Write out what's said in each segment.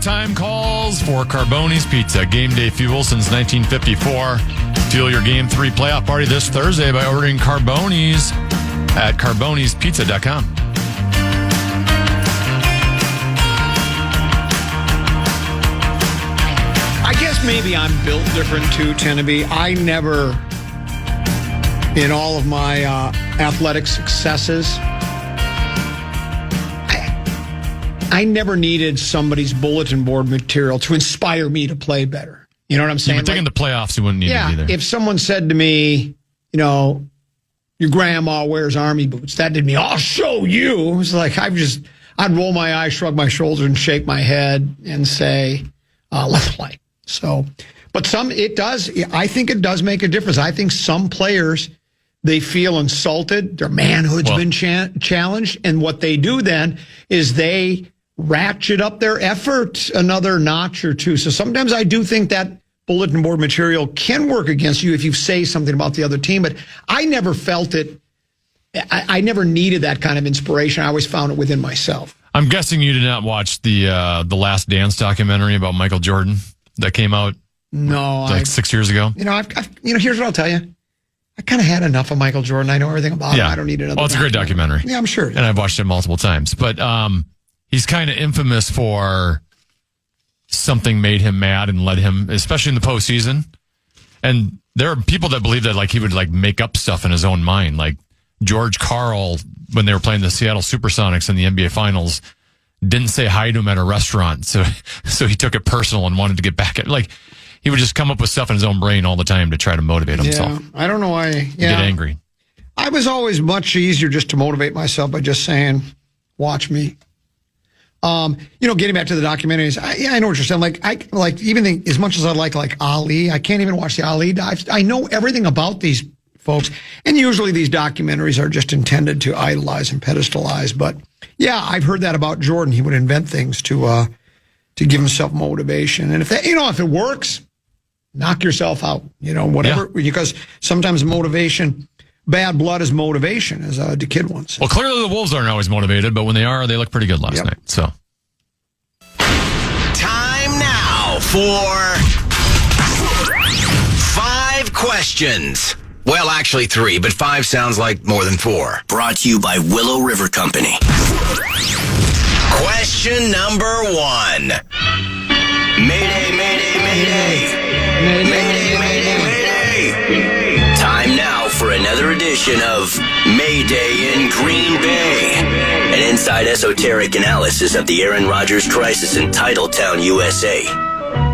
halftime calls for Carboni's Pizza. Game day fuel since 1954. Fuel your Game 3 playoff party this Thursday by ordering Carboni's at carbonispizza.com. I guess maybe I'm built different too, Tenneby. I never, in all of my athletic successes, I never needed somebody's bulletin board material to inspire me to play better. You know what I'm saying? But taking the playoffs, you wouldn't need it either. If someone said to me, your grandma wears army boots, that did me, I'll show you. It was like, I'd roll my eyes, shrug my shoulders, and shake my head and say, let's play. So, but I think it does make a difference. I think some players, they feel insulted. Their manhood's been challenged. And what they do then is they ratchet up their effort another notch or two. So sometimes I do think that bulletin board material can work against you if you say something about the other team. But I never felt it. I never needed that kind of inspiration. I always found it within myself. I'm guessing you did not watch the Last Dance documentary about Michael Jordan that came out like 6 years ago. Here's what I'll tell you. I kind of had enough of Michael Jordan. I know everything about him. I don't need another. Well, it's a great documentary. Yeah, I'm sure. And I've watched it multiple times. But he's kind of infamous for something made him mad and led him, especially in the postseason. And there are people that believe that he would make up stuff in his own mind. Like George Karl, when they were playing the Seattle Supersonics in the NBA Finals, didn't say hi to him at a restaurant. So he took it personal and wanted to get back at he would just come up with stuff in his own brain all the time to try to motivate himself. Yeah, I don't know why. Get angry. I was always much easier just to motivate myself by just saying, watch me. Getting back to the documentaries, I know what you're saying. Even as much as I like Ali, I can't even watch the Ali dives. I know everything about these folks. And usually these documentaries are just intended to idolize and pedestalize. But yeah, I've heard that about Jordan. He would invent things to give himself motivation. And if it works, knock yourself out, whatever, because sometimes motivation, bad blood is motivation, as the kid once said. Well, clearly the Wolves aren't always motivated, but when they are, they look pretty good last night. So, time now for 5 questions. Well, actually 3, but 5 sounds like more than 4. Brought to you by Willow River Company. Question number 1. Mayday, mayday, mayday. Mayday, mayday, mayday. Time now for another edition of Mayday in Green Bay. An inside esoteric analysis of the Aaron Rodgers crisis in Titletown, USA.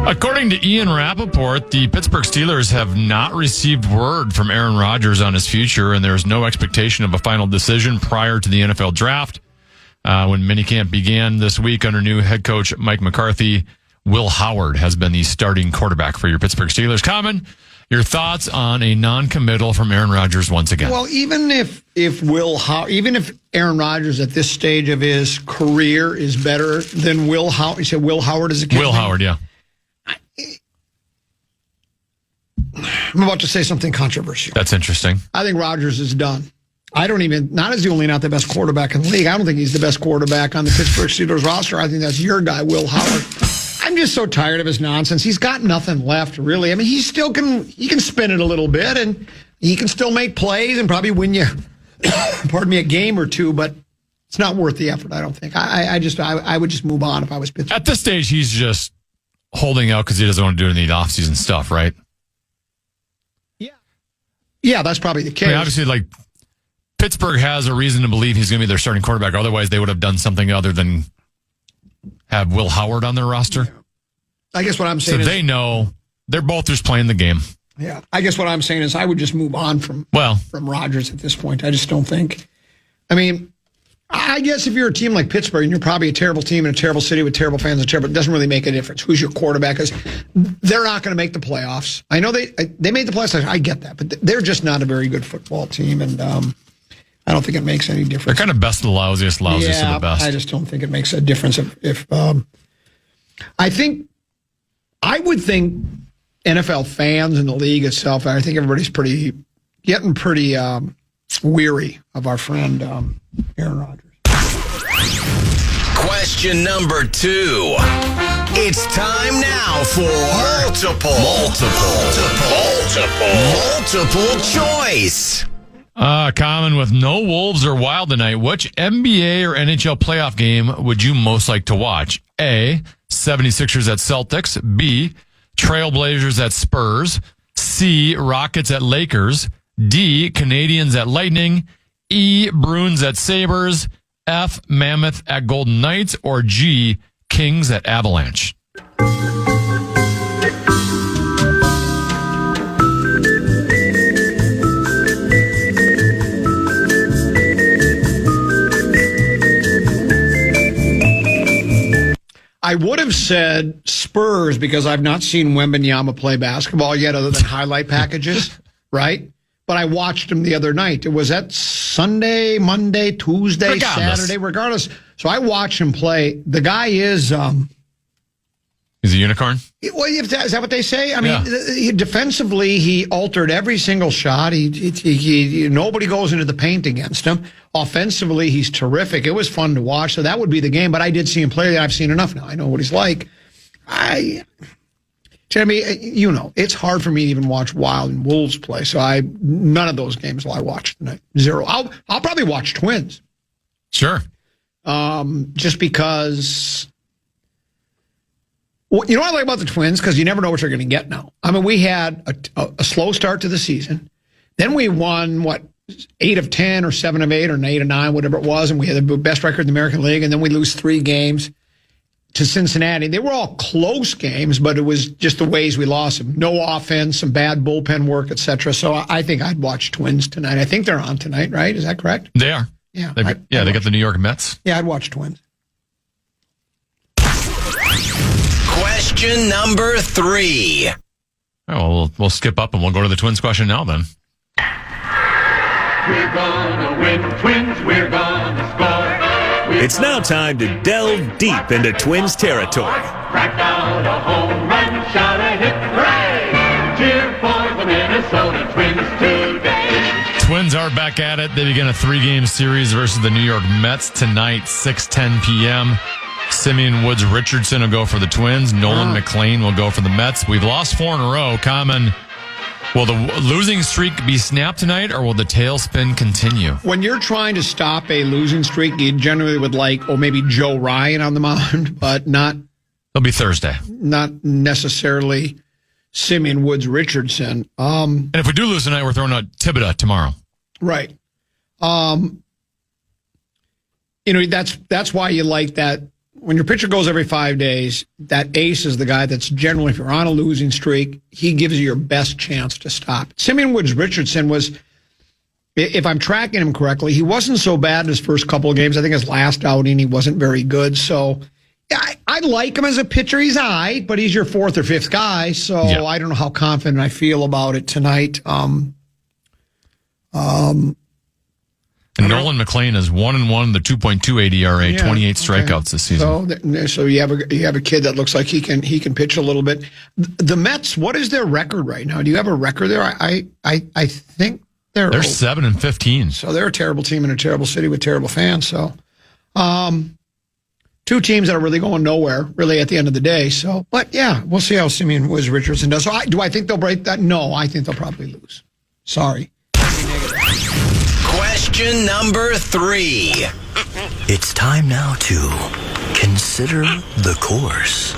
According to Ian Rappaport, the Pittsburgh Steelers have not received word from Aaron Rodgers on his future, and there's no expectation of a final decision prior to the NFL draft. When minicamp began this week under new head coach Mike McCarthy, Will Howard has been the starting quarterback for your Pittsburgh Steelers. Common, your thoughts on a non-committal from Aaron Rodgers once again? Well, even if Aaron Rodgers at this stage of his career is better than Will Howard, you said Will Howard is a kid. Will Howard, yeah. I'm about to say something controversial. That's interesting. I think Rodgers is done. Not only not the best quarterback in the league, I don't think he's the best quarterback on the Pittsburgh Steelers roster. I think that's your guy, Will Howard. I'm just so tired of his nonsense. He's got nothing left, really. I mean, he can spin it a little bit, and he can still make plays and probably win you, a game or two, but it's not worth the effort, I don't think. I would just move on if I was Pittsburgh. At this stage, he's just holding out because he doesn't want to do any offseason stuff, right? Yeah, that's probably the case. I mean, obviously, Pittsburgh has a reason to believe he's going to be their starting quarterback. Otherwise, they would have done something other than have Will Howard on their roster. Yeah. I guess what I'm saying is they know they're both just playing the game. Yeah. I guess what I'm saying is I would just move on from Rodgers at this point. I just don't think. I mean, I guess if you're a team like Pittsburgh and you're probably a terrible team in a terrible city with terrible fans, it doesn't really make a difference who's your quarterback, because they're not going to make the playoffs. I know they made the playoffs. I get that, but they're just not a very good football team, and I don't think it makes any difference. They're kind of best of the lousiest of the best. I just don't think it makes a difference if I would think NFL fans and the league itself, I think everybody's getting pretty weary of our friend Aaron Rodgers. Question number 2. It's time now for multiple choice. Common, with no Wolves or Wild tonight, which NBA or NHL playoff game would you most like to watch? A, 76ers at Celtics. B, Trailblazers at Spurs. C, Rockets at Lakers. D, Canadians at Lightning. E, Bruins at Sabres. F, Mammoth at Golden Knights. Or G, Kings at Avalanche. I would have said Spurs because I've not seen Wembanyama play basketball yet other than highlight packages, right? But I watched him the other night. It was that Sunday, Monday, Tuesday, Saturday, regardless. So I watched him play. The guy is... He's a unicorn? Well, is that what they say? I mean, defensively, he altered every single shot. Nobody goes into the paint against him. Offensively, he's terrific. It was fun to watch. So that would be the game. But I did see him play. I've seen enough now. I know what he's like. Jeremy, it's hard for me to even watch Wild and Wolves play. So none of those games will I watch tonight. Zero. I'll probably watch Twins. Sure. Just because... Well, you know what I like about the Twins? Because you never know what you're going to get now. I mean, we had a slow start to the season. Then we won, 8 of 10 or 7 of 8 or 8 of 9, whatever it was. And we had the best record in the American League. And then we lose 3 games to Cincinnati. They were all close games, but it was just the ways we lost them. No offense, some bad bullpen work, etc. So I think I'd watch Twins tonight. I think they're on tonight, right? Is that correct? They are. Yeah. They got the New York Mets. Yeah, I'd watch Twins. Question number 3. Oh, well, we'll skip up and we'll go to the Twins question now then. We're gonna win, Twins, we're gonna score. It's now time to delve deep into Twins territory. Crack out a home run, shout a hit, hooray! Cheer for the Minnesota Twins today. Twins are back at it. They begin a 3-game series versus the New York Mets tonight, 6:10 p.m. Simeon Woods Richardson will go for the Twins. Nolan McLean will go for the Mets. We've lost 4 in a row. Common, will the losing streak be snapped tonight, or will the tailspin continue? When you're trying to stop a losing streak, you generally would like, maybe Joe Ryan on the mound, but not. It'll be Thursday. Not necessarily Simeon Woods Richardson. And if we do lose tonight, we're throwing out Thibodeau tomorrow. Right. That's why you like that. When your pitcher goes every 5 days, that ace is the guy that's generally, if you're on a losing streak, he gives you your best chance to stop. Simeon Woods Richardson was, if I'm tracking him correctly, he wasn't so bad in his first couple of games. I think his last outing, he wasn't very good. So, yeah, I like him as a pitcher. He's all right, but he's your 4th or 5th guy. So yeah. I don't know how confident I feel about it tonight. And Nolan McLean is 1-1, the 2.28 ERA, 28 strikeouts this season. So you have a kid that looks like he can pitch a little bit. The Mets, what is their record right now? Do you have a record there? I think they're 7-15. So they're a terrible team in a terrible city with terrible fans. So, 2 teams that are really going nowhere, really at the end of the day. So, but yeah, we'll see how Simeon Woods Richardson does. So do I think they'll break that? No, I think they'll probably lose. Sorry. Question number 3. It's time now to consider the course.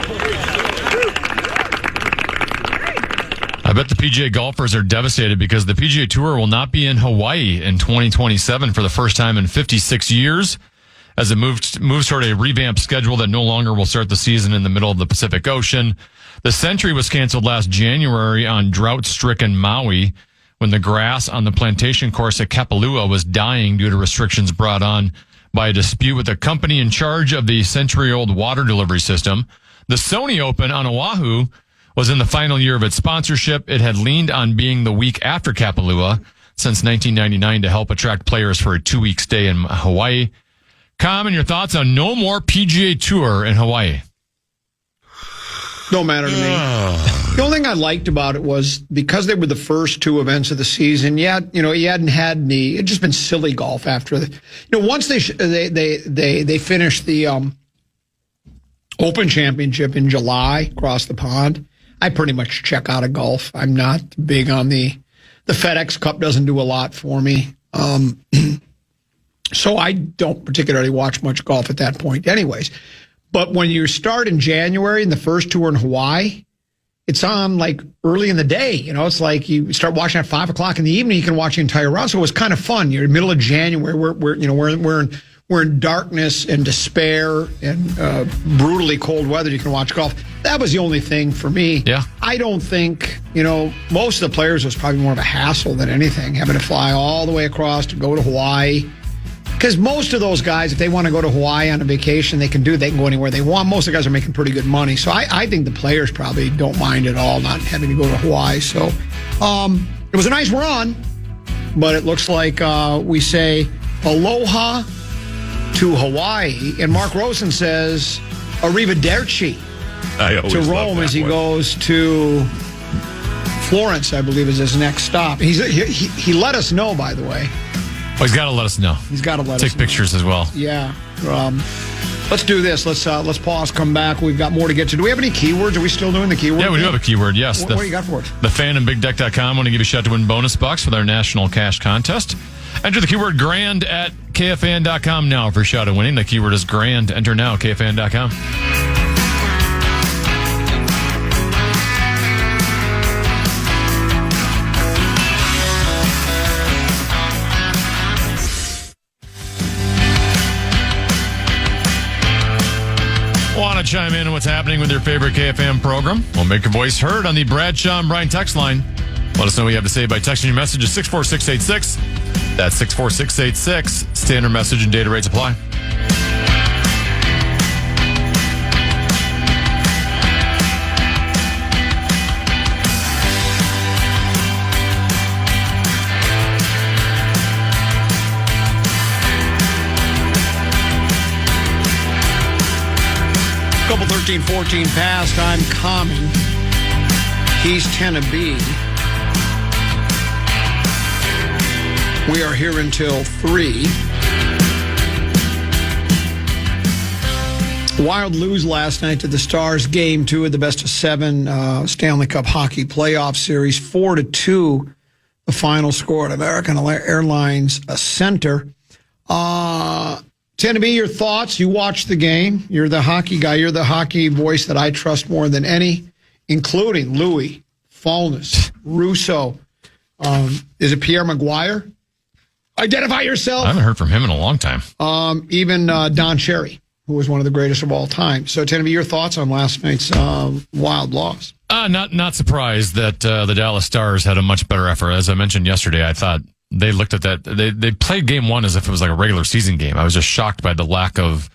I bet the PGA golfers are devastated because the PGA Tour will not be in Hawaii in 2027 for the first time in 56 years as it moves toward a revamped schedule that no longer will start the season in the middle of the Pacific Ocean. The Century was canceled last January on drought-stricken Maui, when the grass on the plantation course at Kapalua was dying due to restrictions brought on by a dispute with the company in charge of the century-old water delivery system. The Sony Open on Oahu was in the final year of its sponsorship. It had leaned on being the week after Kapalua since 1999 to help attract players for a 2-week stay in Hawaii. Common, your thoughts on no more PGA Tour in Hawaii? Don't matter to me. The only thing I liked about it was because they were the first 2 events of the season. You hadn't had any. It'd just been silly golf after the. Once they finished the Open Championship in July across the pond. I pretty much check out of golf. I'm not big on the FedEx Cup. Doesn't do a lot for me. So I don't particularly watch much golf at that point anyways. But when you start in January and the first tour in Hawaii, it's on like early in the day. You know, it's like you start watching at 5 o'clock in the evening. You can watch the entire round. So it was kind of fun. You're in the middle of January. We're in darkness and despair and brutally cold weather. You can watch golf. That was the only thing for me. Yeah. I don't think, most of the players was probably more of a hassle than anything, having to fly all the way across to go to Hawaii. Because most of those guys, if they want to go to Hawaii on a vacation, they can go anywhere they want. Most of the guys are making pretty good money. So I think the players probably don't mind at all not having to go to Hawaii. So it was a nice run, but it looks like we say aloha to Hawaii. And Mark Rosen says arrivederci to Rome as he goes to Florence, I believe, is his next stop. He let us know, by the way. Well, he's got to let us know. He's got to let us know. Take pictures as well. Yeah. Let's do this. Let's pause, come back. We've got more to get to. Do we have any keywords? Are we still doing the keyword? Yeah, we do have a keyword, yes. What do you got for us? The fan and BigDeck.com want to give you a shot to win bonus bucks with our national cash contest. Enter the keyword grand at KFAN.com now for a shot at winning. The keyword is grand. Enter now, KFAN.com. Want to chime in on what's happening with your favorite KFAN program? Well, make your voice heard on the Bradshaw and Bryan text line. Let us know what you have to say by texting your message to 64686. That's 64686. Standard message and data rates apply. Couple 13-14 past. I'm calming. He's Tennessee. We are here until 3. Wild lose last night to the Stars. Game 2 of the best of 7 Stanley Cup Hockey Playoff Series. 4-2, the final score at American Airlines Center. Tennessee, your thoughts? You watched the game. You're the hockey guy. You're the hockey voice that I trust more than any, including Louis, Fulness, Russo. Is it Pierre Maguire? Identify yourself. I haven't heard from him in a long time. Even Don Cherry, who was one of the greatest of all time. So, Tennessee, your thoughts on last night's wild loss? Not surprised that the Dallas Stars had a much better effort. As I mentioned yesterday, I thought they looked at that. They played game 1 as if it was like a regular season game. I was just shocked by the lack of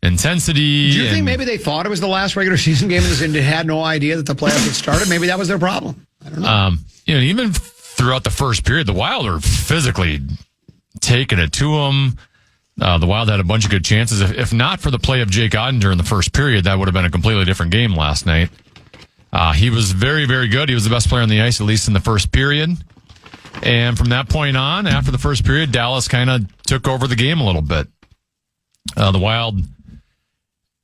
intensity. Do you think maybe they thought it was the last regular season game and had no idea that the playoffs had started? Maybe that was their problem. I don't know. Even throughout the first period, the Wild were physically taking it to them. The Wild had a bunch of good chances. If not for the play of Jake Ottinger in the first period, that would have been a completely different game last night. He was very, very good. He was the best player on the ice, at least in the first period. And from that point on, after the first period, Dallas kind of took over the game a little bit. The Wild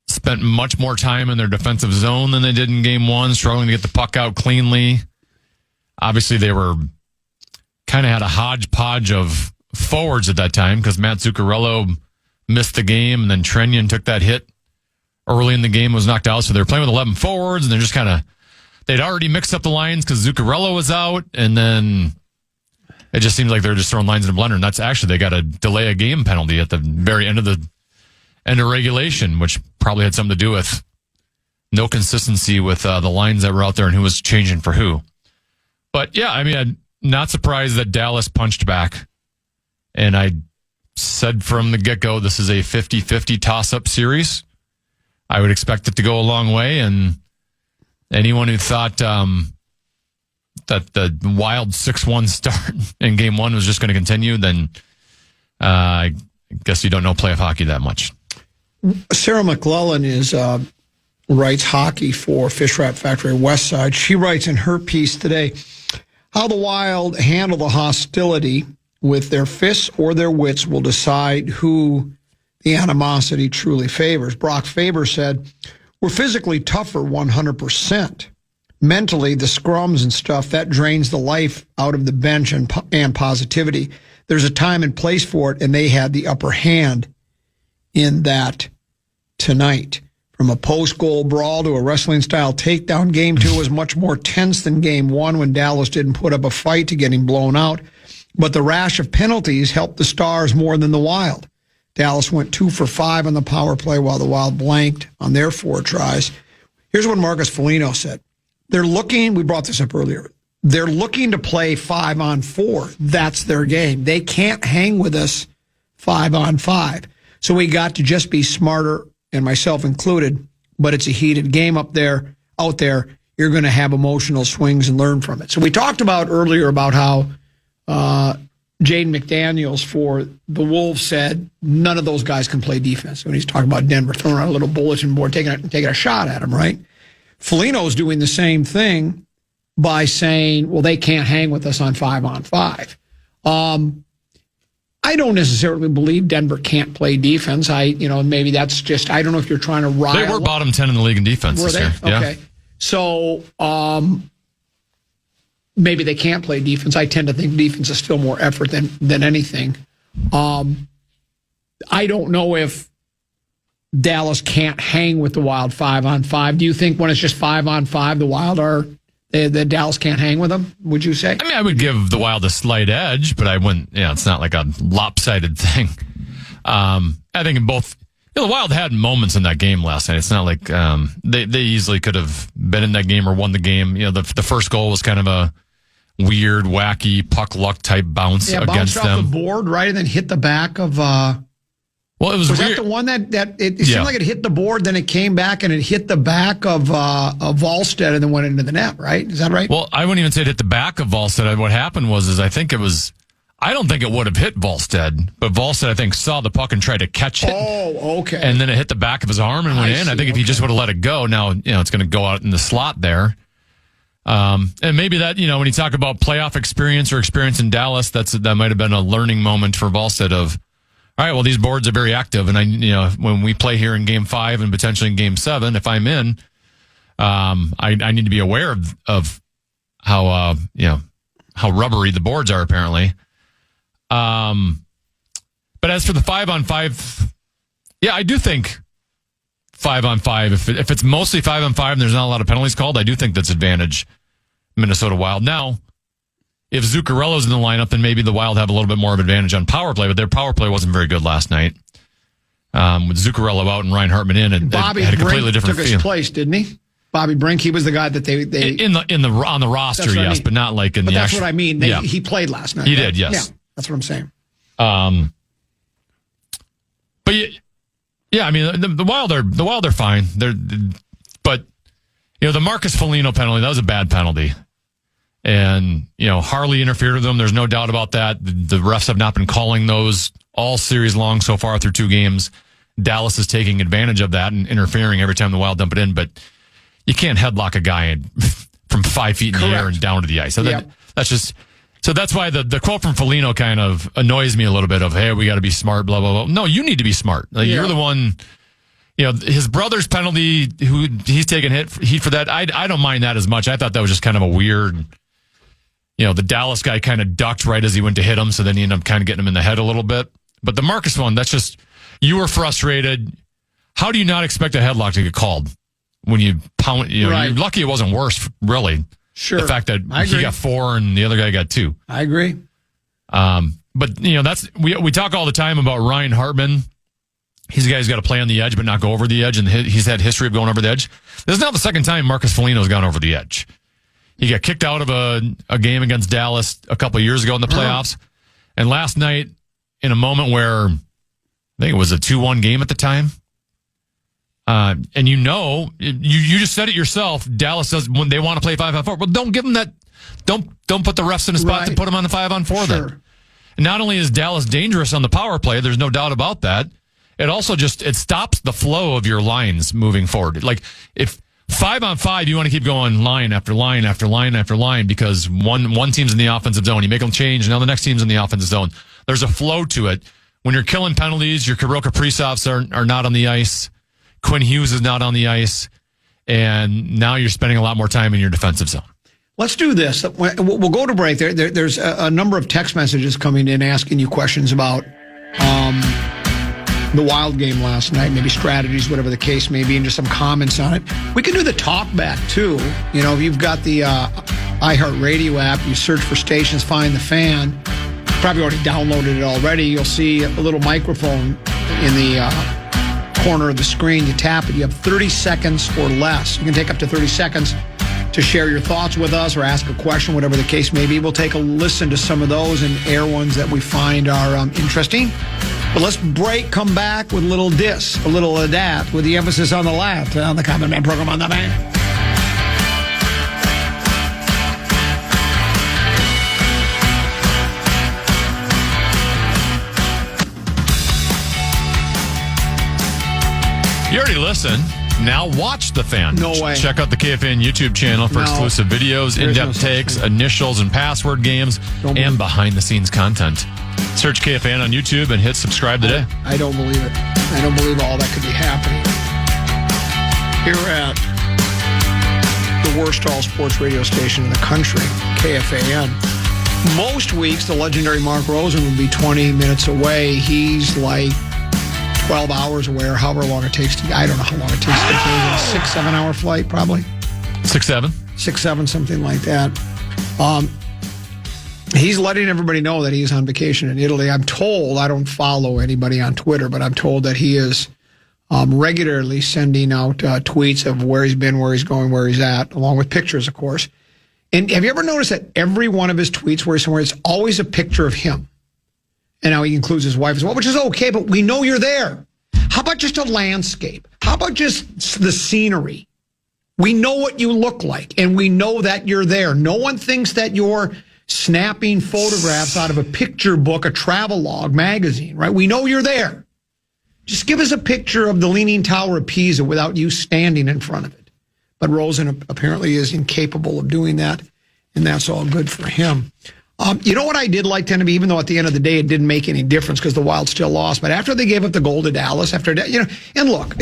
spent much more time in their defensive zone than they did in game 1, struggling to get the puck out cleanly. Obviously, they were kind of had a hodgepodge of forwards at that time because Matt Zuccarello missed the game, and then Trenyon took that hit early in the game, was knocked out. So they were playing with 11 forwards, and they're just kind of, they'd already mixed up the lines because Zuccarello was out, and then it just seems like they're just throwing lines in a blender. And that's actually, they got a delay a game penalty at the very end of regulation, which probably had something to do with no consistency with the lines that were out there and who was changing for who. But yeah, I mean, I'm not surprised that Dallas punched back. And I said from the get-go, this is a 50-50 toss-up series. I would expect it to go a long way. And anyone who thought that the wild 6-1 start in game 1 was just going to continue, then I guess you don't know playoff hockey that much. Sarah McClellan writes hockey for Fish Wrap Factory West Side. She writes in her piece today how the Wild handle the hostility with their fists or their wits will decide who the animosity truly favors. Brock Faber said, we're physically tougher 100%. Mentally, the scrums and stuff, that drains the life out of the bench and positivity. There's a time and place for it, and they had the upper hand in that tonight. From a post-goal brawl to a wrestling-style takedown, Game 2 was much more tense than Game 1 when Dallas didn't put up a fight to getting blown out. But the rash of penalties helped the Stars more than the Wild. Dallas went 2 for 5 on the power play while the Wild blanked on their 4 tries. Here's what Marcus Foligno said. They're looking, we brought this up earlier, they're looking to play 5-on-4. That's their game. They can't hang with us 5-on-5. So we got to just be smarter, and myself included, but it's a heated game out there. You're going to have emotional swings and learn from it. So we talked about earlier about how Jaden McDaniels for the Wolves said none of those guys can play defense. When he's talking about Denver throwing out a little bulletin board, taking a shot at him, right? Foligno's doing the same thing by saying, well, they can't hang with us on 5-on-5. I don't necessarily believe Denver can't play defense. Maybe that's just, I don't know if you're trying to rile. They were bottom 10 in the league in defense Were this they? year. Okay. Yeah. So, maybe they can't play defense. I tend to think defense is still more effort than anything. I don't know if Dallas can't hang with the Wild 5-on-5. Do you think when it's just 5-on-5, the Wild that Dallas can't hang with them? Would you say? I mean, I would give the Wild a slight edge, but I wouldn't. It's not like a lopsided thing. I think in both. The Wild had moments in that game last night. It's not like they easily could have been in that game or won the game. The first goal was kind of a weird, wacky puck luck type bounce against bounced them. Off the board, right, and then hit the back of. Well, it was weird. That the one that it seemed like it hit the board, then it came back and it hit the back of Volstead and then went into the net, right? Is that right? Well, I wouldn't even say it hit the back of Volstead. What happened was I don't think it would have hit Volstead, but Volstead, I think, saw the puck and tried to catch it. Oh, okay. And then it hit the back of his arm and went in. I think if he just would have let it go, now, it's going to go out in the slot there. And maybe that, when you talk about playoff experience or experience in Dallas, that might have been a learning moment for Volstead of, all right, well, these boards are very active. And when we play here in Game 5 and potentially in Game 7, if I'm in, I need to be aware of how rubbery the boards are apparently. But as for the 5-on-5, I do think 5-on-5, if it's mostly 5-on-5 and there's not a lot of penalties called, I do think that's advantage Minnesota Wild. Now, if Zuccarello's in the lineup, then maybe the Wild have a little bit more of advantage on power play, but their power play wasn't very good last night. With Zuccarello out and Ryan Hartman in, it had a completely different took feel. his place, didn't he? Bobby Brink, he was the guy that they on the roster, yes, I mean. But not like in but the. That's what I mean. He played last night. He right? did, yes. Yeah, that's what I'm saying. But I mean, the Wild are fine. But the Marcus Foligno penalty, that was a bad penalty. And, Harley interfered with them. There's no doubt about that. The refs have not been calling those all series long so far through 2 games. Dallas is taking advantage of that and interfering every time the Wild dump it in. But you can't headlock a guy from 5 feet in the air and down to the ice. So that's just... So that's why the quote from Foligno kind of annoys me a little bit of, hey, we got to be smart, blah, blah, blah. No, you need to be smart. You're the one... his brother's penalty, he's taking heat for that. I don't mind that as much. I thought that was just kind of a weird... the Dallas guy kind of ducked right as he went to hit him, so then he ended up kind of getting him in the head a little bit. But the Marcus one, that's just, you were frustrated. How do you not expect a headlock to get called when you pound? Right. You're lucky it wasn't worse, really. Sure. The fact that he got 4 and the other guy got 2. I agree. But that's we talk all the time about Ryan Hartman. He's a guy who's got to play on the edge but not go over the edge, and he's had history of going over the edge. This is not the second time Marcus Foligno's gone over the edge. He got kicked out of a game against Dallas a couple of years ago in the playoffs. And last night, in a moment where I think it was a 2-1 game at the time, and you just said it yourself, Dallas does, when they want to play 5-on-4, well, don't give them that. Don't put the refs in a spot to put them on the 5-on-4 then. And not only is Dallas dangerous on the power play, there's no doubt about that, it also it stops the flow of your lines moving forward. Like, if 5-on-5, you want to keep going line after line after line after line because one team's in the offensive zone. You make them change, and now the next team's in the offensive zone. There's a flow to it. When you're killing penalties, your Kirill Kaprizovs are not on the ice. Quinn Hughes is not on the ice, and now you're spending a lot more time in your defensive zone. Let's do this. We'll go to break. There's a number of text messages coming in asking you questions about the Wild game last night, maybe strategies, whatever the case may be, and just some comments on it. We can do the talk back, too. You know, if you've got the iHeartRadio app, you search for stations, find the fan. You probably already downloaded it already. You'll see a little microphone in the corner of the screen. You tap it. You have 30 seconds or less. You can take up to 30 seconds to share your thoughts with us or ask a question, whatever the case may be. We'll take a listen to some of those and air ones that we find are interesting. But let's break, come back with a little a little adapt, with the emphasis on the left on the Common Man program on the Van. You already listened. Now watch the fan. No way. Check out the KFAN YouTube channel for exclusive videos, in-depth takes, initials and password games, and behind-the-scenes content. Search KFAN on YouTube and hit subscribe today. I don't believe it. I don't believe all that could be happening. Here at the worst all sports radio station in the country, KFAN. Most weeks, the legendary Mark Rosen would be 20 minutes away. He's like 12 hours away, or however long it takes to, I don't know how long it takes to take, a 6-7 hour flight, probably. 6-7? 6-7, something like that. He's letting everybody know that he's on vacation in Italy. I'm told, I don't follow anybody on Twitter, but I'm told that he is regularly sending out tweets of where he's been, where he's going, where he's at, along with pictures, of course. And have you ever noticed that every one of his tweets where he's somewhere, it's always a picture of him? And now he includes his wife as well, which is okay, but we know you're there. How about just a landscape? How about just the scenery? We know what you look like, and we know that you're there. No one thinks that you're snapping photographs out of a picture book, a travelogue magazine, right? We know you're there. Just give us a picture of the Leaning Tower of Pisa without you standing in front of it. But Rosen apparently is incapable of doing that, and that's all good for him. You know what I did like Tennessee, even though at the end of the day it didn't make any difference because the Wild still lost. But after they gave up the goal to Dallas, and look,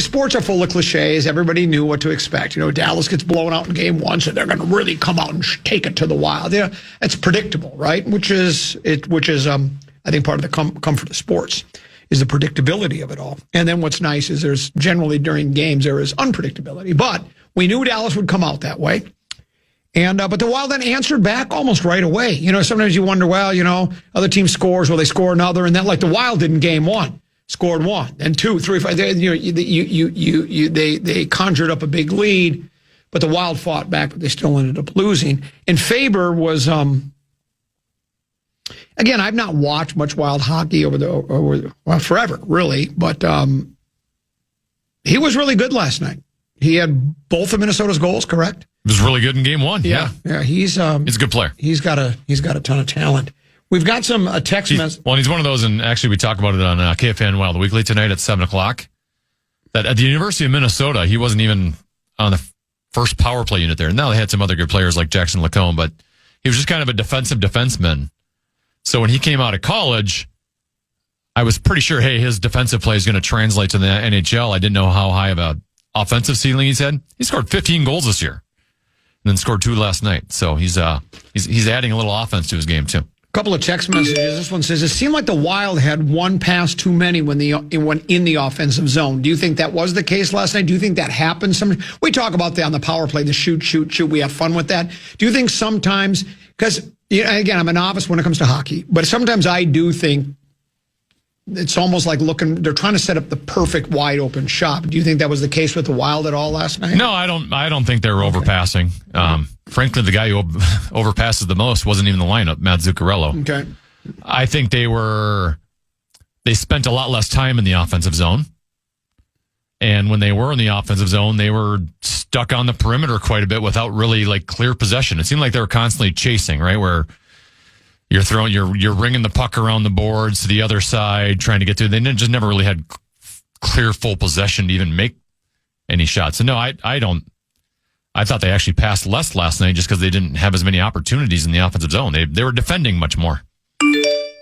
sports are full of cliches. Everybody knew what to expect. You know, Dallas gets blown out in game one, so they're going to really come out and take it to the Wild. Yeah, it's predictable, right? Which is I think part of the comfort of sports is the predictability of it all. And then what's nice is there's generally during games there is unpredictability. But we knew Dallas would come out that way. And but the Wild then answered back almost right away. You know, sometimes you wonder, well, you know, other team scores, well, they score another, and then like the Wild did in game one, scored one, and 2, 3, 5. They conjured up a big lead, but the Wild fought back, but they still ended up losing. And Faber was, again, I've not watched much Wild hockey forever, really, but he was really good last night. He had both of Minnesota's goals, correct? He was really good in game one. Yeah, he's a good player. He's got a ton of talent. We've got some text messages. Well, he's one of those, and actually we talk about it on KFAN Wild Weekly tonight at 7:00. That at the University of Minnesota, he wasn't even on the first power play unit there. Now they had some other good players like Jackson Lacombe, but he was just kind of a defensive defenseman. So when he came out of college, I was pretty sure, hey, his defensive play is going to translate to the NHL. I didn't know how high of a offensive ceiling he's had. He scored 15 goals this year. And then scored 2 last night. So he's adding a little offense to his game, too. A couple of text messages. This one says, it seemed like the Wild had one pass too many when in the offensive zone. Do you think that was the case last night? Do you think that happened? We talk about that on the power play, the shoot. We have fun with that. Do you think sometimes, because, again, I'm a novice when it comes to hockey, but sometimes I do think it's almost like they're trying to set up the perfect wide open shot. Do you think that was the case with the Wild at all last night? No, I don't think they were overpassing. Frankly, the guy who overpasses the most wasn't even in the lineup, Matt Zuccarello. Okay. I think they spent a lot less time in the offensive zone. And when they were in the offensive zone, they were stuck on the perimeter quite a bit without really like clear possession. It seemed like they were constantly chasing, right? Where you're ringing the puck around the boards to the other side, trying to get through. They just never really had clear full possession to even make any shots. So no, I thought they actually passed less last night just because they didn't have as many opportunities in the offensive zone. They were defending much more.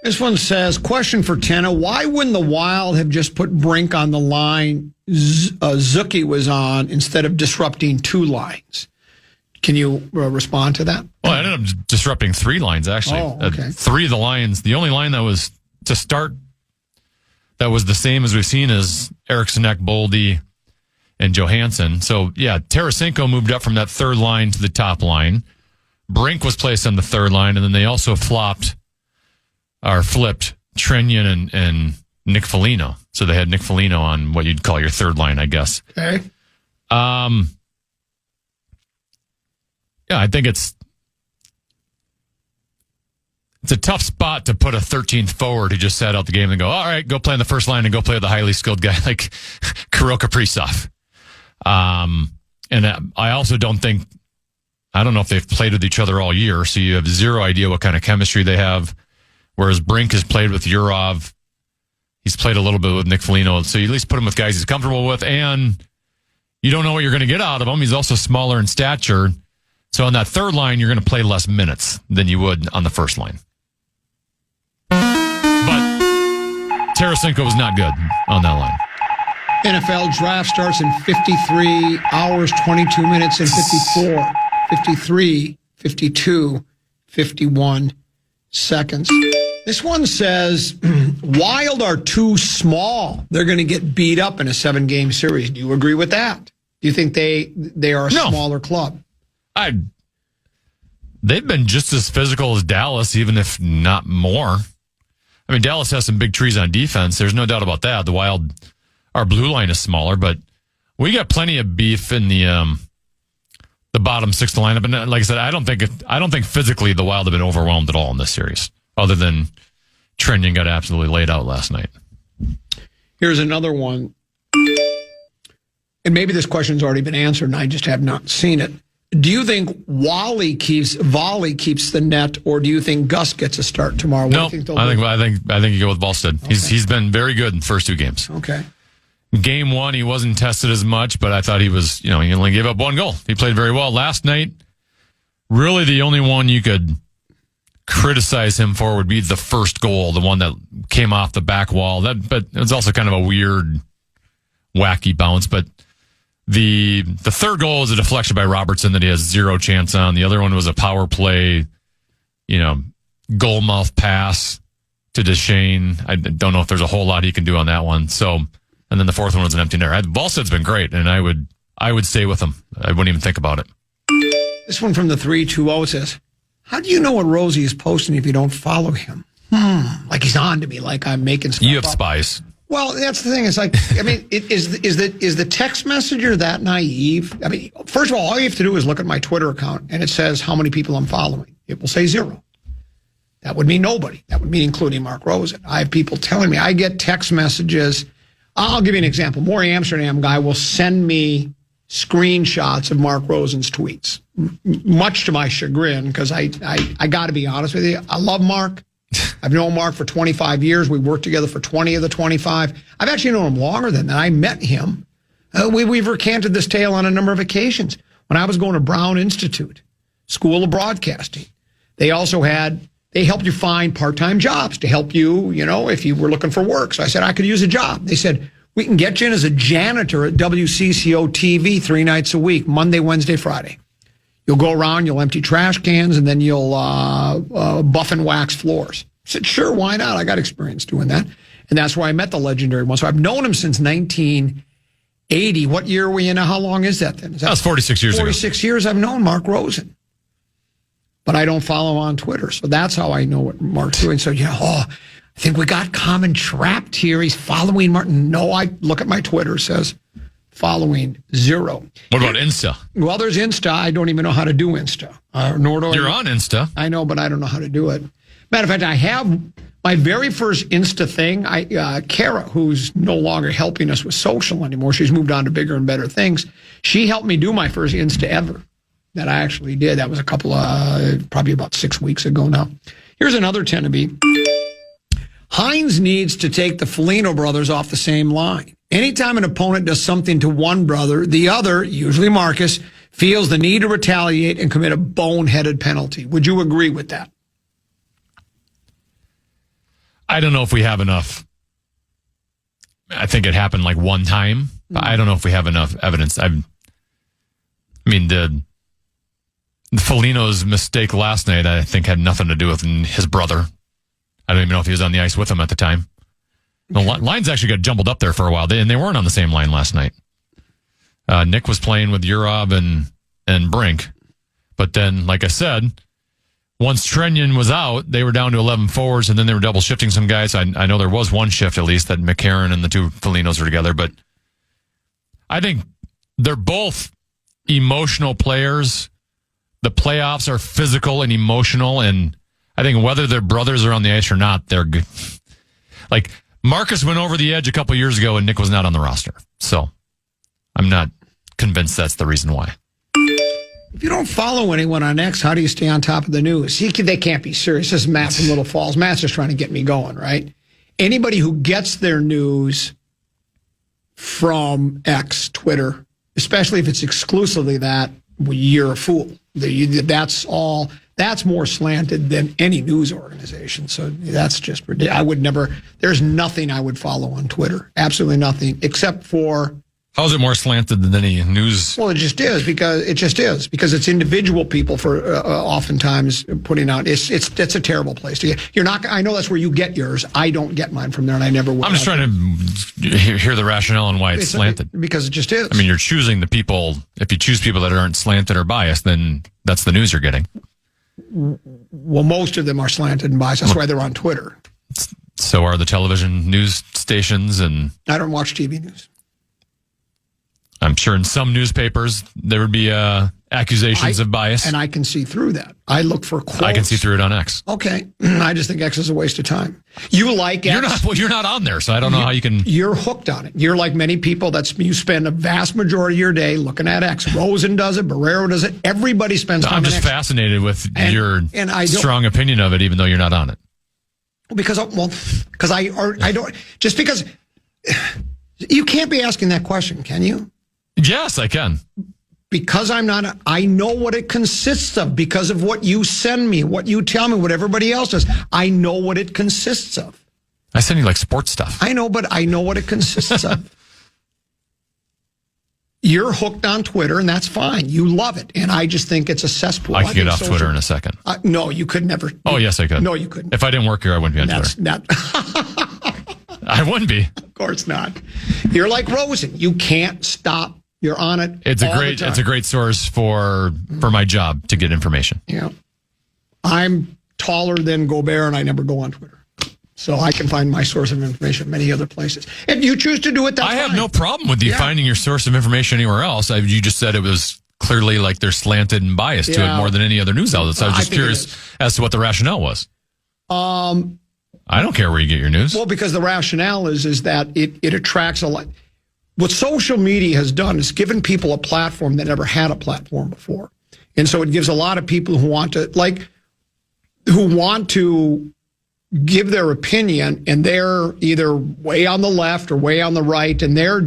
This one says, question for Tenna. Why wouldn't the Wild have just put Brink on the line Zuki was on instead of disrupting two lines? Can you respond to that? Well, I ended up disrupting three lines, actually. Oh, okay. Three of the lines. The only line that was to start that was the same as we've seen is Eriksson, Boldy, and Johansson. So, yeah, Tarasenko moved up from that third line to the top line. Brink was placed on the third line, and then they also flipped Trenyan and Nick Foligno. So they had Nick Foligno on what you'd call your third line, I guess. Okay. Yeah, I think it's a tough spot to put a 13th forward who just sat out the game and go, all right, go play on the first line and go play with a highly skilled guy like Kirill Kaprizov. And I also I don't know if they've played with each other all year, so you have zero idea what kind of chemistry they have. Whereas Brink has played with Yurov. He's played a little bit with Nick Foligno, so you at least put him with guys he's comfortable with, and you don't know what you're going to get out of him. He's also smaller in stature. So on that third line, you're going to play less minutes than you would on the first line. But Tarasenko was not good on that line. NFL draft starts in 53 hours, 22 minutes, and 54, 53, 52, 51 seconds. This one says, Wild are too small. They're going to get beat up in a 7-game series. Do you agree with that? Do you think they are a smaller club? They've been just as physical as Dallas, even if not more. I mean, Dallas has some big trees on defense. There's no doubt about that. The Wild, our blue line is smaller, but we got plenty of beef in the bottom six lineup. And like I said, I don't think physically the Wild have been overwhelmed at all in this series, other than Trenyan got absolutely laid out last night. Here's another one. And maybe this question's already been answered, and I just have not seen it. Do you think Volley keeps the net, or do you think Gus gets a start tomorrow? No, I think you go with Ballstead. Okay. He's been very good in the first two games. Okay. Game one, he wasn't tested as much, but I thought he was, he only gave up one goal. He played very well last night. Really, the only one you could criticize him for would be the first goal, the one that came off the back wall. But it was also kind of a weird, wacky bounce. But the third goal was a deflection by Robertson that he has zero chance on. The other one was a power play, goal mouth pass to Duchesne. I don't know if there's a whole lot he can do on that one. So, and then the fourth one was an empty net. Ballstead's been great, and I would stay with him. I wouldn't even think about it. This one from the 320 says, how do you know what Rosie is posting if you don't follow him? Like he's on to me, like I'm making stuff You have up. spies. Well, that's the thing. It's like, I mean, is the text messenger that naive? I mean, first of all you have to do is look at my Twitter account, and it says how many people I'm following. It will say 0. That would mean nobody. That would mean including Mark Rosen. I have people telling me. I get text messages. I'll give you an example. Maury Amsterdam guy will send me screenshots of Mark Rosen's tweets, much to my chagrin, because I got to be honest with you. I love Mark. I've known Mark for 25 years. We worked together for 20 of the 25. I've actually known him longer than that. I met him. We've recanted this tale on a number of occasions. When I was going to Brown Institute, School of Broadcasting, they helped you find part-time jobs to help you, if you were looking for work. So I said, I could use a job. They said, we can get you in as a janitor at WCCO TV 3 nights a week, Monday, Wednesday, Friday. You'll go around, you'll empty trash cans, and then you'll buff and wax floors. I said, sure, why not? I got experience doing that. And that's where I met the legendary one. So I've known him since 1980. What year are we in? How long is that then? That was 46 years ago. 46 years I've known Mark Rosen. But I don't follow him on Twitter. So that's how I know what Mark's doing. So, I think we got Common trapped here. He's following Martin. No, I look at my Twitter. It says following 0. What about Insta? Well, there's Insta. I don't even know how to do Insta. Nor do You're on Insta. I know, but I don't know how to do it. Matter of fact, I have my very first Insta thing. Kara, who's no longer helping us with social anymore, she's moved on to bigger and better things. She helped me do my first Insta ever that I actually did. That was a couple of, probably about 6 weeks ago now. Here's another 10 to be. Hines needs to take the Foligno brothers off the same line. Anytime an opponent does something to one brother, the other, usually Marcus, feels the need to retaliate and commit a boneheaded penalty. Would you agree with that? I don't know if we have enough. I think it happened like one time. But I don't know if we have enough evidence. I mean, the Foligno's mistake last night, I think, had nothing to do with his brother. I don't even know if he was on the ice with him at the time. The lines actually got jumbled up there for a while, and they weren't on the same line last night. Nick was playing with Urov and Brink. But then, like I said, once Trenyon was out, they were down to 11 forwards, and then they were double shifting some guys. I know there was one shift, at least, that McCarron and the two Folignos were together. But I think they're both emotional players. The playoffs are physical and emotional, and I think whether their brothers are on the ice or not, they're good. Like, Marcus went over the edge a couple years ago, and Nick was not on the roster. So I'm not convinced that's the reason why. If you don't follow anyone on X, how do you stay on top of the news? They can't be serious. This is Matt from Little Falls. Matt's just trying to get me going, right? Anybody who gets their news from X, Twitter, especially if it's exclusively that, well, you're a fool. That's more slanted than any news organization. So that's just ridiculous. I would never, there's nothing I would follow on Twitter. Absolutely nothing, except for. How is it more slanted than any news? Well, it just is because it's individual people for oftentimes putting out. It's a terrible place to get. You're not. I know that's where you get yours. I don't get mine from there, and I never will. I'm just trying to hear the rationale and why it's slanted. Because it just is. I mean, you're choosing the people. If you choose people that aren't slanted or biased, then that's the news you're getting. Well, most of them are slanted and biased. That's why they're on Twitter. So are the television news stations, and I don't watch TV news. I'm sure in some newspapers there would be accusations of bias. And I can see through that. I look for quotes. I can see through it on X. Okay. I just think X is a waste of time. You like X. You're not on there, so I don't know how you can. You're hooked on it. You're like many people. You spend a vast majority of your day looking at X. Rosen does it. Barrero does it. Everybody spends time on X. I'm just fascinated with your strong opinion of it, even though you're not on it. Because I don't. Just because you can't be asking that question, can you? Yes, I can. Because I'm not, I know what it consists of because of what you send me, what you tell me, what everybody else does. I know what it consists of. I send you like sports stuff. I know, but I know what it consists of. You're hooked on Twitter, and that's fine. You love it. And I just think it's a cesspool. I could get off Twitter in a second. No, you could never. Oh, yes, I could. No, you couldn't. If I didn't work here, I wouldn't be on Twitter. I wouldn't be. Of course not. You're like Rosen. You can't stop. You're on it. It's a great source for my job to get information. Yeah. I'm taller than Gobert, and I never go on Twitter. So I can find my source of information many other places. If you choose to do it, that's fine. I have no problem with you finding your source of information anywhere else. You just said it was clearly like they're slanted and biased to it more than any other news outlet. So I was just curious as to what the rationale was. I don't care where you get your news. Well, because the rationale is that it attracts a lot. What social media has done is given people a platform that never had a platform before. And so it gives a lot of people who want to give their opinion, and they're either way on the left or way on the right, and they're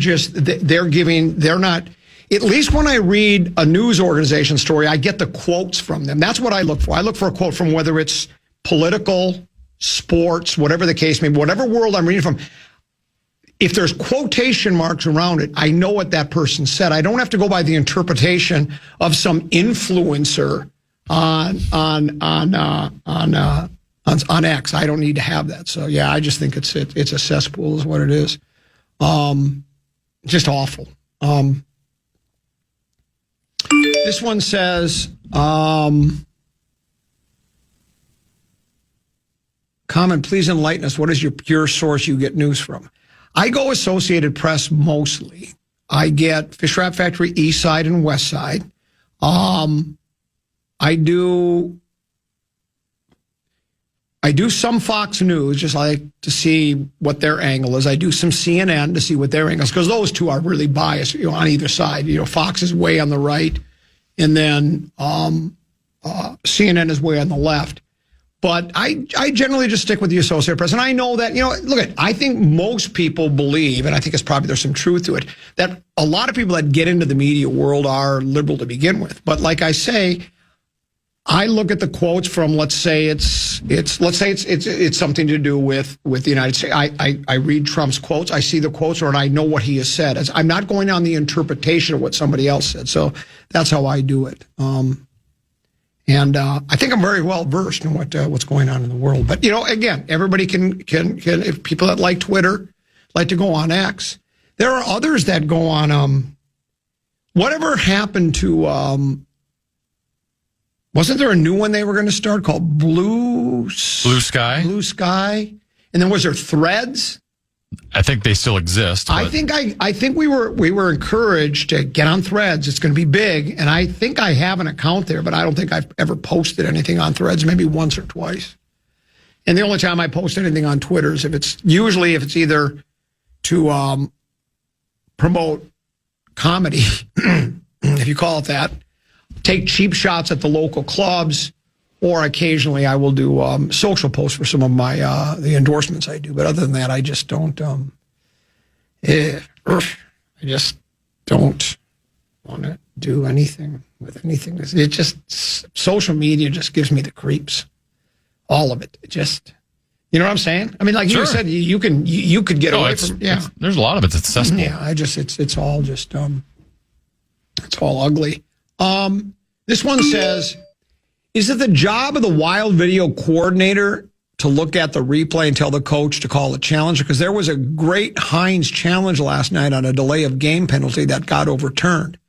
not, at least when I read a news organization story, I get the quotes from them. That's what I look for. I look for a quote from whether it's political, sports, whatever the case may be, whatever world I'm reading from. If there's quotation marks around it, I know what that person said. I don't have to go by the interpretation of some influencer on X. I don't need to have that. So yeah, I just think it's a cesspool is what it is. Just awful. This one says, comment, please enlighten us. What is your pure source you get news from? I go Associated Press mostly. I get Fish Wrap Factory East Side and West Side. I do some Fox News, just like to see what their angle is. I do some CNN to see what their angle is, because those two are really biased, on either side. Fox is way on the right, and then CNN is way on the left. But I generally just stick with the Associated Press. And I know that, I think most people believe, and I think there's some truth to it, that a lot of people that get into the media world are liberal to begin with. But like I say, I look at the quotes from, let's say it's something to do with the United States. I read Trump's quotes. I see the quotes, and I know what he has said. I'm not going on the interpretation of what somebody else said. So that's how I do it. And I think I'm very well versed in what's going on in the world. But again, everybody can if people that like Twitter like to go on X. There are others that go on. Whatever happened to? Wasn't there a new one they were going to start called Blue Sky? Blue Sky, and then was there Threads? I think they still exist. I think we were encouraged to get on Threads. It's going to be big, and I think I have an account there, but I don't think I've ever posted anything on Threads. Maybe once or twice. And the only time I post anything on Twitter is if it's either to promote comedy, if you call it that, take cheap shots at the local clubs, or occasionally I will do social posts for some of my the endorsements I do. But other than that, I just don't. I just don't want to do anything with anything. It just social media just gives me the creeps. All of it. It just, you know what I'm saying? I mean, like you said, you could get away from. Yeah, there's a lot of it that's cesspool. Yeah, it's all just it's all ugly. This one says, is it the job of the Wild video coordinator to look at the replay and tell the coach to call a challenge? Because there was a great Hines challenge last night on a delay of game penalty that got overturned.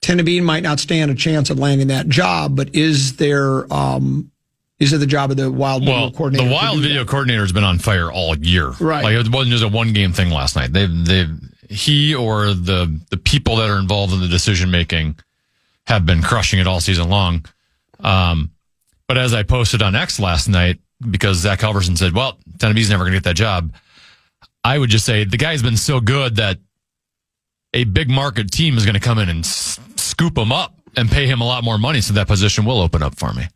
Tennebine might not stand a chance of landing that job, but is it the job of the Wild video coordinator? The Wild video coordinator has been on fire all year. Right. Like it wasn't just a one-game thing last night. He or the people that are involved in the decision-making have been crushing it all season long. But as I posted on X last night, because Zach Halverson said, well, Tennebee's never going to get that job, I would just say the guy's been so good that a big market team is going to come in and scoop him up and pay him a lot more money, so that position will open up for me.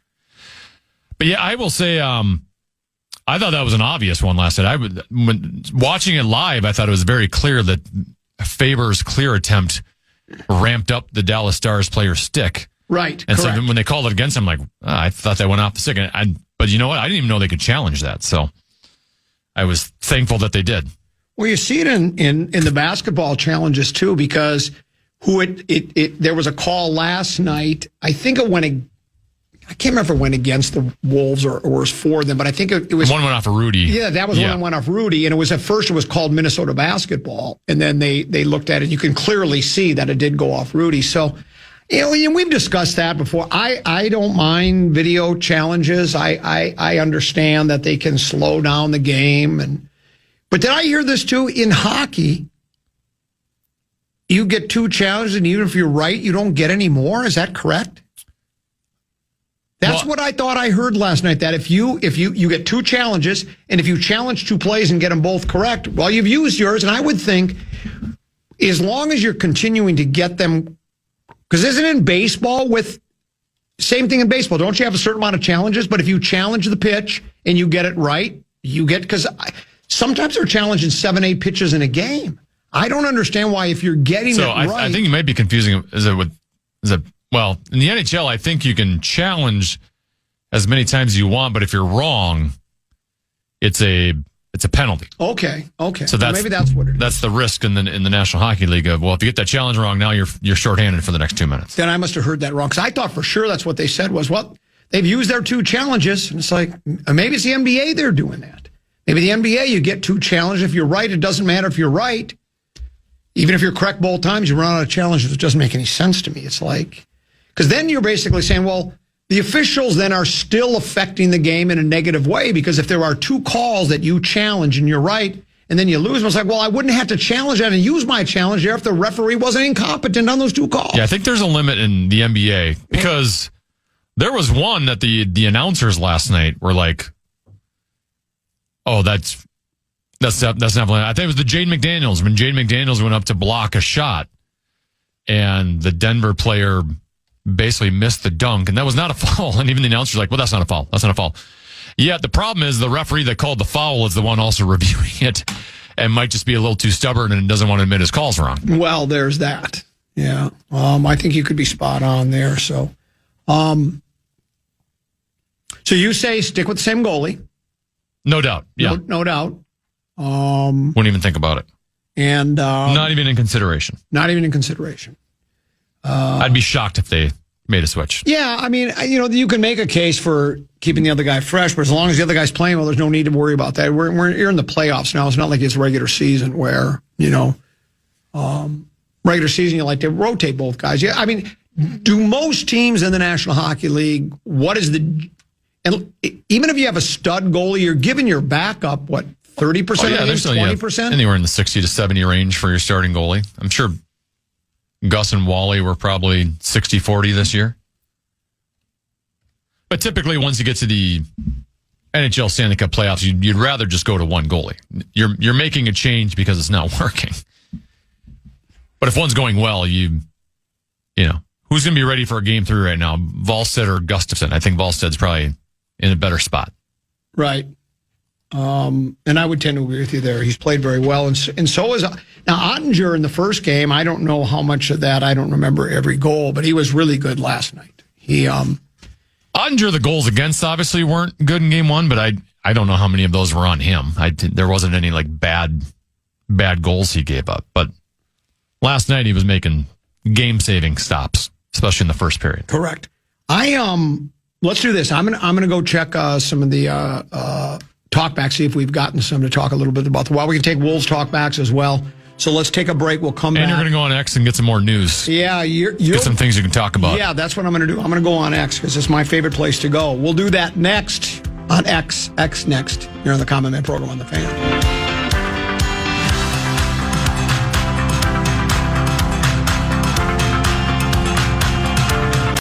But yeah, I will say I thought that was an obvious one last night. When watching it live, I thought it was very clear that Faber's clear attempt ramped up the Dallas Stars player's stick. Right. And correct. so when they called it against him, like, I thought that went off the stick. But you know what? I didn't even know they could challenge that. So I was thankful that they did. Well, you see it in the basketball challenges too, because there was a call last night. I think it went, I can't remember if it went against the Wolves or was for them, but I think it was. One went off of Rudy. Yeah, that was one that went off Rudy. And at first it was called Minnesota basketball. And then they looked at it. You can clearly see that it did go off Rudy. So, we've discussed that before. I don't mind video challenges. I understand that they can slow down the game. But did I hear this too? In hockey, you get 2 challenges, and even if you're right, you don't get any more. Is that correct? That's what I thought I heard last night, that if you get 2 challenges, and if you challenge 2 plays and get them both correct, well, you've used yours. And I would think as long as you're continuing to get them, because isn't it in baseball same thing in baseball? Don't you have a certain amount of challenges? But if you challenge the pitch and you get it right, because sometimes they're challenging 7-8 pitches in a game. I don't understand why if you're getting it right. I think you might be confusing. Well, in the NHL, I think you can challenge as many times as you want, but if you're wrong, it's a penalty. Okay. So maybe that's what it is. That's the risk in the National Hockey League of, well, if you get that challenge wrong, now you're shorthanded for the next 2 minutes. Then I must have heard that wrong, because I thought for sure that's what they said was, well, they've used their 2 challenges, and it's like, maybe it's the NBA they're doing that. Maybe the NBA, you get 2 challenges. If you're right, it doesn't matter if you're right. Even if you're correct both times, you run out of challenges. It doesn't make any sense to me. It's like, because then you're basically saying, well, the officials then are still affecting the game in a negative way, because if there are 2 calls that you challenge and you're right, and then you lose, it's like, well, I wouldn't have to challenge that and use my challenge there if the referee wasn't incompetent on those 2 calls. Yeah, I think there's a limit in the NBA, because there was one that the announcers last night were like, oh, that's definitely. I think it was the Jade McDaniels, when Jade McDaniels went up to block a shot, and the Denver player basically missed the dunk, and that was not a foul. And even the announcer's like, well, that's not a foul. That's not a foul. Yeah, the problem is the referee that called the foul is the one also reviewing it, and might just be a little too stubborn and doesn't want to admit his call's wrong. Well, there's that. Yeah. I think you could be spot on there. So, So you say stick with the same goalie. No doubt. Yeah. No doubt. Wouldn't even think about it. And Not even in consideration. Not even in consideration. I'd be shocked if they made a switch. Yeah, I mean, you can make a case for keeping the other guy fresh, but as long as the other guy's playing well, there's no need to worry about that. You're in the playoffs now. It's not like it's regular season where, regular season, you like to rotate both guys. Yeah, I mean, do most teams in the National Hockey League, and even if you have a stud goalie, you're giving your backup, 30% of games, 20%? Anywhere in the 60 to 70 range for your starting goalie. I'm sure Gus and Wally were probably 60-40 this year. But typically, once you get to the NHL Stanley Cup playoffs, you'd rather just go to one goalie. You're making a change because it's not working. But if one's going well, who's going to be ready for a game 3 right now? Wallstedt or Gustafsson? I think Wallsted's probably in a better spot. Right. And I would tend to agree with you there. He's played very well. And so is now Ottinger in the first game. I don't know how much of that. I don't remember every goal, but he was really good last night. Ottinger, the goals against obviously weren't good in game 1, but I don't know how many of those were on him. There wasn't any bad goals he gave up. But last night he was making game-saving stops, especially in the first period. Correct. Let's do this. I'm gonna go check some of the talkbacks, see if we've gotten some to talk a little bit about we can take Wolves talkbacks as well. So let's take a break. We'll come back. And you're going to go on X and get some more news. Yeah. Get some things you can talk about. Yeah, that's what I'm going to do. I'm going to go on X because it's my favorite place to go. We'll do that next on X next. You're on the Common Man program on The Fan.